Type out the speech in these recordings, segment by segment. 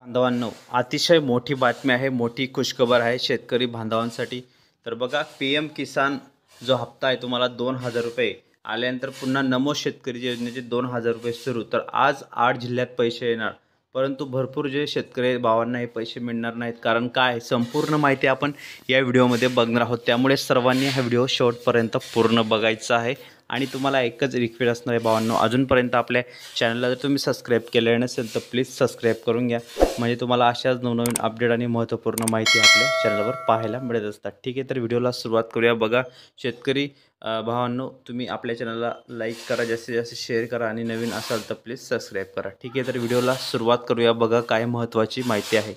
बांधवांनो, अतिशय मोठी बातमी आहे, मोठी खुशखबर आहे शेतकरी बांधवांसाठी. तर बघा, पी.एम. किसान जो हप्ता आहे तुम्हाला 2,000 रुपये आल्यानंतर पुन्हा नमो शेतकरी योजनेचे 2,000 रुपये सुरू. तर आज 8 जिल्ह्यात पैसे येणार, परंतु भरपूर जे शेतकरी भावांना हे पैसे मिळणार नाहीत. कारण काय, संपूर्ण माहिती आपण या व्हिडिओमध्ये बघणार आहोत. त्यामुळे सर्वांनी हा व्हिडिओ शेवटपर्यंत पूर्ण बघायचा आहे. आणि तुम्हाला एकच रिक्वेस्ट असणार आहे भावांनो, अजूनपर्यंत आपल्या चॅनलला जर तुम्ही सबस्क्राईब केले नसेल तर प्लीज सबस्क्राईब करून घ्या. म्हणजे तुम्हाला अशाच नवनवीन अपडेट आणि महत्त्वपूर्ण माहिती आपल्या चॅनलवर पाहायला मिळत असतात. ठीक आहे, तर व्हिडिओला सुरुवात करूया. बघा शेतकरी भावांनो, तुम्ही आपल्या चॅनलला लाईक करा, जास्तीत जास्त शेअर करा आणि नवीन असाल तर प्लीज सबस्क्राईब करा. ठीक आहे, तर व्हिडिओला सुरुवात करूया. बघा काय महत्त्वाची माहिती आहे.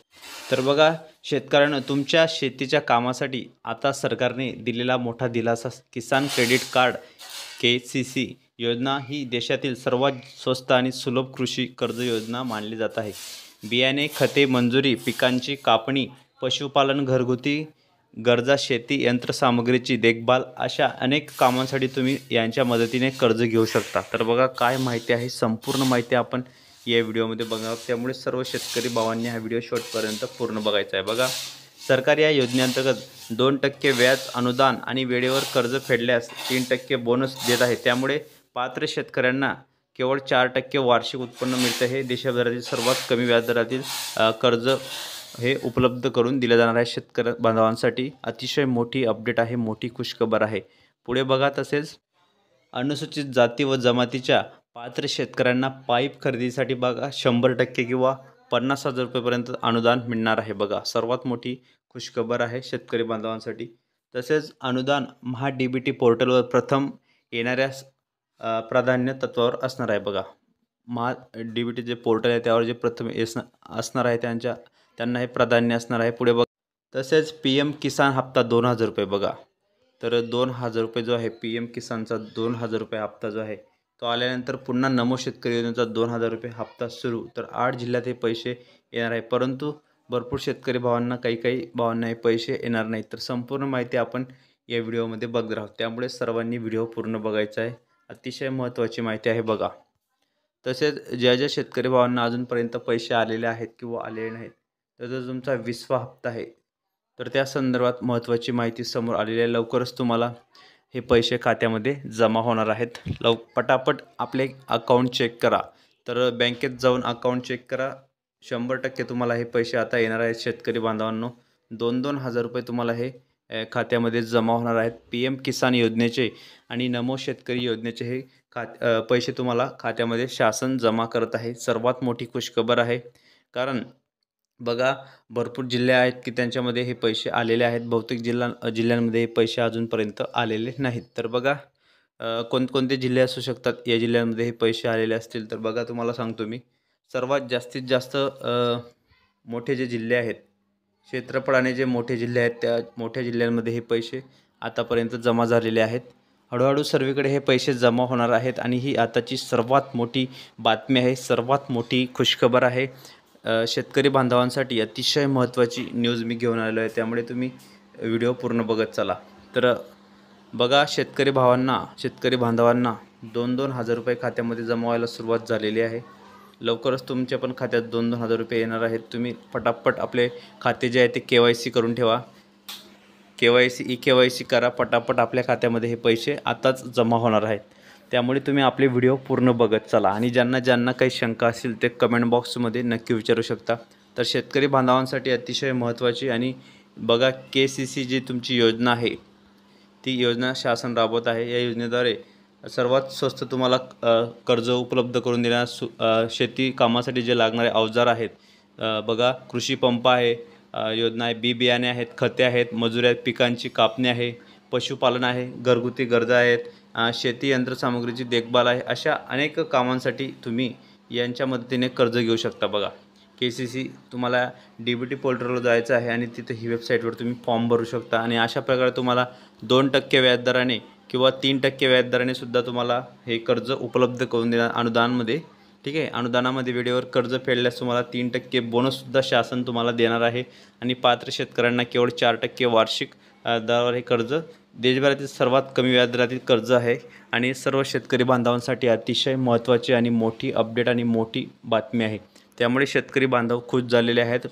तर बघा शेतकऱ्यांनो, तुमच्या शेतीच्या कामासाठी आता सरकारने दिलेला मोठा दिलासा. किसान क्रेडिट कार्ड KCC योजना ही देशातील सर्वात स्वस्त आणि सुलभ कृषी कर्ज योजना मानली जात आहे. बियाणे, खते, मंजुरी, पिकांची कापणी, पशुपालन, घरगुती गरजा, शेती यंत्रसामग्रीची देखभाल अशा अनेक कामांसाठी तुम्ही यांच्या मदतीने कर्ज घेऊ शकता. तर बघा काय माहिती आहे, संपूर्ण माहिती आपण या व्हिडिओमध्ये बघणार. त्यामुळे सर्व शेतकरी भावांनी हा व्हिडिओ शेवटपर्यंत पूर्ण बघायचा आहे. बघा, सरकार या योजनेअंतर्गत 2% व्याज अनुदान आणि वेळेवर कर्ज फेडल्यास 3% बोनस देत आहे. त्यामुळे पात्र शेतकऱ्यांना केवळ 4% वार्षिक उत्पन्न मिळतं. हे देशभरातील सर्वात कमी व्याजदरातील कर्ज हे उपलब्ध करून दिले जाणार आहे. शेतकरी बांधवांसाठी अतिशय मोठी अपडेट आहे, मोठी खुशखबर आहे. पुढे बघा, तसेच अनुसूचित जाती व जमातीच्या पात्र शेतकऱ्यांना पाईप खरेदीसाठी बघा 100% किंवा 50,000 रुपयेपर्यंत अनुदान मिळणार आहे. बघा सर्वात मोठी खुशखबर आहे शेतकरी बांधवांसाठी. तसेच अनुदान महा-DBT पोर्टलवर प्रथम येणाऱ्या प्राधान्य तत्वावर असणार आहे. बघा, महा-DBT जे पोर्टल आहे त्यावर जे प्रथम असणार आहे त्यांना हे प्राधान्य असणार आहे. पुढे बघा, तसेच PM किसान हप्ता 2,000 रुपये. बघा, तर 2,000 रुपये जो आहे PM किसानचा 2,000 रुपये हप्ता जो आहे तो आल्यानंतर पुन्हा नमो शेतकरी योजनेचा 2,000 रुपये हप्ता सुरू. तर 8 जिल्ह्यात हे पैसे येणार आहे, परंतु भरपूर शेतकरी भावांना काही भावांना हे पैसे येणार नाहीत. तर संपूर्ण माहिती आपण या व्हिडिओमध्ये बघत आहोत. त्यामुळे सर्वांनी व्हिडिओ पूर्ण बघायचा आहे. अतिशय महत्त्वाची माहिती आहे. बघा, तसेच ज्या शेतकरी भावांना अजूनपर्यंत पैसे आलेले आहेत किंवा आलेले नाहीत, तर जो तुमचा 20वा हप्ता आहे तर त्या संदर्भात महत्त्वाची माहिती समोर आलेली आहे. लवकरच तुम्हाला हे पैसे खात्यामध्ये जमा होणार आहेत. पटापट आपले अकाउंट चेक करा. तर बँकेत जाऊन अकाउंट चेक करा. 100% तुम्हाला हे पैसे आता येणार आहेत. शेतकरी बांधवांनो, 2-2 हजार रुपये तुम्हाला हे खात्यामध्ये जमा होणार आहेत. PM किसान योजनेचे आणि नमो शेतकरी योजनेचे हे पैसे तुम्हाला खात्यामध्ये शासन जमा करत आहे. सर्वात मोठी खुशखबर आहे. कारण बघा, भरपूर जिल्हे आहेत की त्यांच्यामध्ये हे पैसे आलेले आहेत. बहुतेक जिल्ह्यांमध्ये हे पैसे अजूनपर्यंत आलेले नाहीत. तर बघा, कोणकोणते जिल्हे असू शकतात या जिल्ह्यांमध्ये हे पैसे आलेले असतील. तर बघा, तुम्हाला सांगतो मी, सर्वात जास्तीत जास्त मोठे जे जिल्हे आहेत, क्षेत्रफळाने जे मोठे जिल्हे आहेत, त्या मोठ्या जिल्ह्यांमध्ये हे पैसे आतापर्यंत जमा झालेले आहेत. हळूहळू सर्वीकडे हे पैसे जमा होणार आहेत आणि ही आताची सर्वात मोठी बातमी आहे, सर्वात मोठी खुशखबर आहे. शेतकरी बांधवांसाठी अतिशय महत्त्वाची न्यूज मी घेऊन आलो आहे. त्यामुळे तुम्ही व्हिडिओ पूर्ण बघत चला. तर बघा, शेतकरी बांधवांना 2-2 हजार रुपये खात्यामध्ये जमा व्हायला सुरुवात झालेली आहे. लवकरच तुमच्या पण खात्यात 2-2 हजार रुपये येणार आहेत. तुम्ही पटापट आपले खाते जे आहे ते KYC करून ठेवा. e-KYC करा. पटापट आपल्या खात्यामध्ये हे पैसे आताच जमा होणार आहेत. त्यामुळे तुम्ही आपले व्हिडिओ पूर्ण बघत चला. आणि ज्यांना काही शंका असेल ते कमेंट बॉक्समध्ये नक्की विचारू शकता. तर शेतकरी बांधवांसाठी अतिशय महत्त्वाची आणि बघा, KCC जी तुमची योजना आहे ती योजना शासन राबवत आहे. या योजनेद्वारे सर्वात स्वस्त तुम्हाला कर्ज उपलब्ध करून देण्यास शेती कामासाठी जे लागणारे अवजार आहेत, बघा, कृषी पंप आहे, योजना आहे, बियाणे आहेत, खते आहेत, मजुरी आहेत, पिकांची कापणी आहे, पशुपालन आहे, घरगुती गरजा आहेत, शेती यंत्रसामग्रीची देखभाल आहे. अशा अनेक कामांसाठी तुम्ही यांच्या मदतीने कर्ज घेऊ शकता. बघा, KCC तुम्हाला DBT पोर्टलवर जायचं आहे आणि तिथे ही वेबसाईटवर तुम्ही फॉर्म भरू शकता. आणि अशा प्रकारे तुम्हाला 2% व्याजदराने किंवा 3% व्याजदराने सुद्धा तुम्हाला हे कर्ज उपलब्ध करून देणार अनुदानामध्ये. ठीक आहे, अनुदानामध्ये वेळेवर कर्ज फेडल्यास तुम्हाला 3% बोनससुद्धा शासन तुम्हाला देणार आहे. आणि पात्र शेतकऱ्यांना केवळ 4% वार्षिक दरावर हे कर्ज, देशभरातील सर्वात कमी व्याजदरातील कर्ज आहे. आणि सर्व शेतकरी बांधवांसाठी अतिशय महत्त्वाची आणि मोठी अपडेट आणि मोठी बातमी आहे. त्यामुळे शेतकरी बांधव खुश झालेले आहेत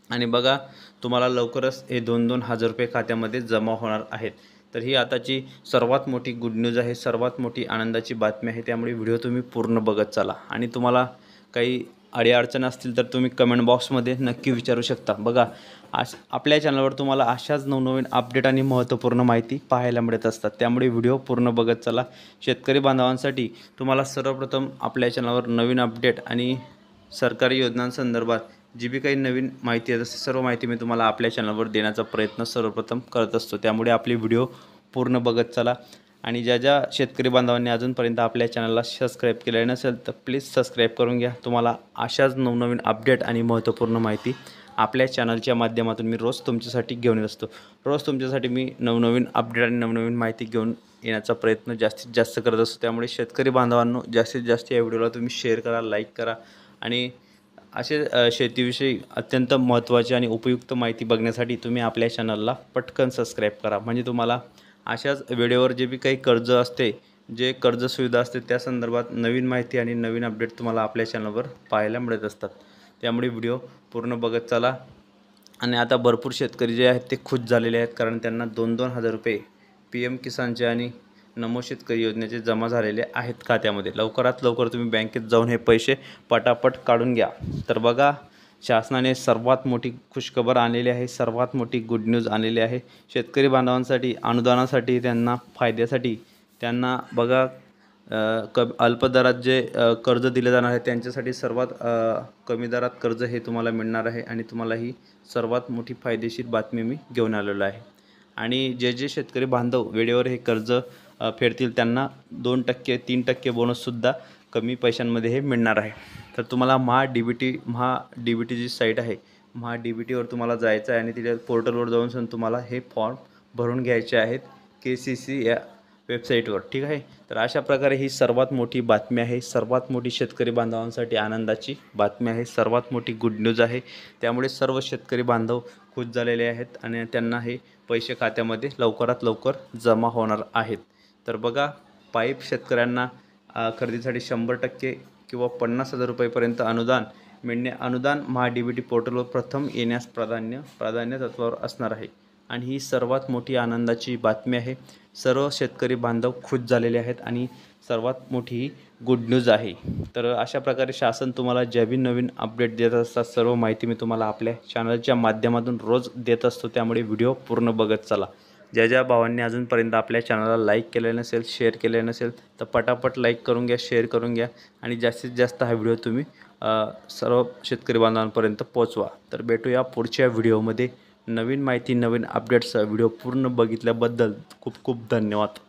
आणि बघा तुम्हाला लवकरच हे 2-2 हजार रुपये खात्यामध्ये जमा होणार आहेत. तर ही आताची सर्वात मोठी गुड न्यूज आहे, सर्वात मोठी आनंदाची बातमी आहे. त्यामुळे व्हिडिओ तुम्ही पूर्ण बघत चला आणि तुम्हाला काही अडीअडचण असतील तर तुम्ही कमेंट बॉक्समध्ये नक्की विचारू शकता. बघा आपल्या चॅनलवर तुम्हाला अशाच नवनवीन अपडेट आणि महत्त्वपूर्ण माहिती पाहायला मिळत असतात. त्यामुळे व्हिडिओ पूर्ण बघत चला. शेतकरी बांधवांसाठी तुम्हाला सर्वप्रथम आपल्या चॅनलवर नवीन अपडेट आणि सरकारी योजनांसंदर्भात जी बी काही नवीन माहिती आहे सर्व माहिती मी तुम्हाला आपल्या चॅनलवर देण्याचा प्रयत्न सर्वप्रथम करत असतो. त्यामुळे आपली व्हिडिओ पूर्ण बघत चला आणि ज्या शेतकरी बांधवांनी अजूनपर्यंत आपल्या चॅनलला सबस्क्राईब केले नसेल तर प्लीज सबस्क्राईब करून घ्या. तुम्हाला अशाच नवनवीन अपडेट आणि महत्त्वपूर्ण माहिती आपल्या चॅनलच्या माध्यमातून मी रोज तुमच्यासाठी घेऊन येत असतो. रोज तुमच्यासाठी मी नवनवीन अपडेट आणि नवनवीन माहिती घेऊन येण्याचा प्रयत्न जास्तीत जास्त करत असतो. त्यामुळे शेतकरी बांधवांनो जास्तीत जास्त या व्हिडिओला तुम्ही शेअर करा, लाईक करा आणि असे शेतीविषयी अत्यंत महत्त्वाची आणि उपयुक्त माहिती बघण्यासाठी तुम्ही आपल्या चॅनलला पटकन सबस्क्राईब करा. म्हणजे तुम्हाला अशाच वेळेवर जे बी काही कर्ज असते, जे कर्ज सुविधा असते त्या संदर्भात नवीन माहिती आणि नवीन अपडेट तुम्हाला आपल्या चॅनलवर पाहायला मिळत असतात. त्यामुळे व्हिडिओ पूर्ण बघत चला आणि आता भरपूर शेतकरी जे आहेत ते खुश झालेले आहेत कारण त्यांना 2-2 हजार रुपये PM किसानचे आणि नमो शेतकरी योजनेचे जमा झालेले आहेत खात्यामध्ये. लवकरात लवकर तुम्ही बँकेत जाऊन हे पैसे पटापट काढून घ्या. तर बघा शासनाने सर्वात मोठी खुशखबर आणलेली आहे, सर्वात मोठी गुड न्यूज आणलेली आहे. शेतकरी बांधवांसाठी अनुदानासाठी त्यांना फायद्यासाठी त्यांना बघा अल्प दरात जे कर्ज दिले जाणार आहे त्यांच्यासाठी सर्वात कमी दरात कर्ज हे तुम्हाला मिळणार आहे आणि तुम्हाला ही सर्वात मोठी फायदेशीर बातमी मी घेऊन आलेलो आहे. आणि जे शेतकरी बांधव वेळेवर हे कर्ज फेडतील त्यांना 2% 3% बोनससुद्धा कमी पैशांमध्ये हे मिळणार आहे. तर तुम्हाला महा डी बी टी जी साईट आहे, महा डी बी टीवर तुम्हाला जायचं आहे आणि तिच्या पोर्टलवर जाऊन तुम्हाला हे फॉर्म भरून घ्यायचे आहेत KCC या वेबसाईटवर. ठीक आहे. तर अशा प्रकारे ही सर्वात मोठी बातमी आहे, सर्वात मोठी शेतकरी बांधवांसाठी आनंदाची बातमी आहे, सर्वात मोठी गुड न्यूज आहे. त्यामुळे सर्व शेतकरी बांधव खुश झालेले आहेत आणि त्यांना हे पैसे खात्यामध्ये लवकरात लवकर जमा होणार आहेत. तर बघा पाईप शेतकऱ्यांना खरेदीसाठी 100% किंवा 50,000 रुपयेपर्यंत अनुदान मिळणे, अनुदान महा DBT पोर्टलवर प्रथम येण्यास प्राधान्य तत्वावर असणार आहे आणि ही सर्वात मोठी आनंदाची बातमी आहे. सर्व शेतकरी बांधव खुश झालेले आहेत आणि सर्वात मोठी ही गुड न्यूज आहे. तर अशा प्रकारे शासन तुम्हाला ज्या बी नवीन अपडेट देत असतात सर्व माहिती मी तुम्हाला आपल्या चॅनलच्या माध्यमातून रोज देत असतो. त्यामुळे व्हिडिओ पूर्ण बघत चला. ज्या भावांनी अजूनपर्यंत आपल्या चॅनलला लाईक केले नसेल, शेअर केले नसेल तर पटापट लाईक करून घ्या, शेअर करून घ्या आणि जास्तीत जास्त हा व्हिडिओ तुम्ही सर्व शेतकरी बांधवांपर्यंत पोहोचवा. तर भेटूया पुढच्या व्हिडिओमध्ये नवीन माहिती, नवीन अपडेट्स. व्हिडिओ पूर्ण बघितल्याबद्दल खूप खूप धन्यवाद.